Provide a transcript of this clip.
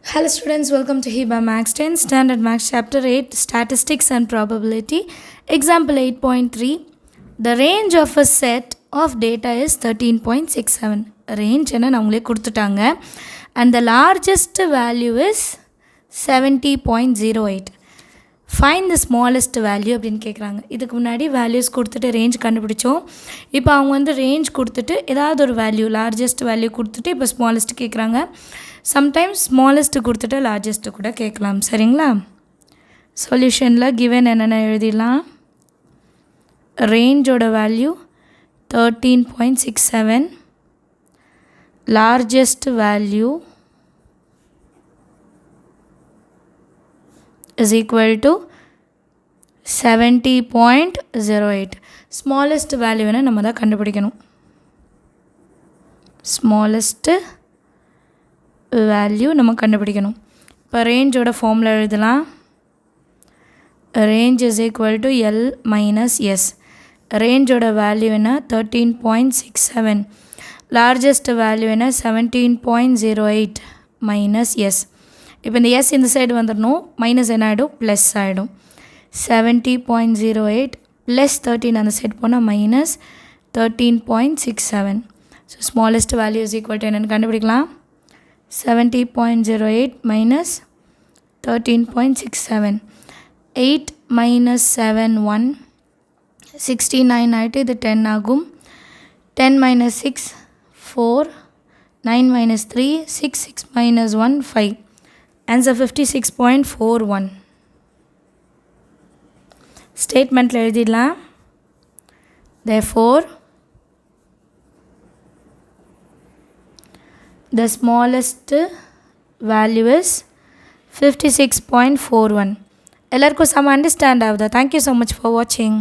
Hello students, welcome to Hiba Max 10 Standard Max Chapter 8 Statistics and Probability. Example 8.3. The range of a set of data is 13.67. Range என்ன நம்மளே கொடுத்துட்டாங்க. And the largest value is 70.08. Find the smallest value அப்படின்னு கேட்குறாங்க. இதுக்கு முன்னாடி values கொடுத்துட்டு range கண்டுபிடிச்சோம். இப்போ அவங்க வந்து ரேஞ்ச் கொடுத்துட்டு ஏதாவது ஒரு வேல்யூ லார்ஜஸ்ட் வேல்யூ கொடுத்துட்டு இப்போ ஸ்மாலஸ்ட் கேட்குறாங்க. சம்டைம்ஸ் ஸ்மாலஸ்ட்டு கொடுத்துட்டு லார்ஜஸ்ட்டு கூட கேட்கலாம். சரிங்களா? சொல்யூஷனில் கிவன் என்னென்ன எழுதிடலாம். ரேஞ்சோட value 13.67, largest value is equal to 70.08. smallest value வேணால் நம்ம தான் கண்டுபிடிக்கணும். smallest value நம்ம கண்டுபிடிக்கணும். இப்போ ரேஞ்சோட ஃபார்முலா எழுதலாம். range is equal to L minus S. ரேஞ்சோட வேல்யூ என்ன 13.67, லார்ஜஸ்ட் வேல்யூ என்ன 17.08 minus S. இப்போ இந்த S இந்த சைடு வந்துடணும், மைனஸ் என்ன ஆகிடும், ப்ளஸ் ஆகிடும். 70.08 ப்ளஸ் 13 அந்த சைடு போனால் minus 13.67. So smallest value is equal to என்னென்னு கண்டுபிடிக்கலாம். 70.08 மைனஸ் 13.67. 8 மைனஸ் 7 1, 69 ஆகிட்டு இது 10 ஆகும். 10 minus 6 4, 9 minus 3 6, 6 minus 1 5. Answer 56.41. Statement எழுதிடலாம். Therefore, the smallest value is 56.41. எல்லாருக்கும் some understand ஆகுதா? Thank you so much for watching.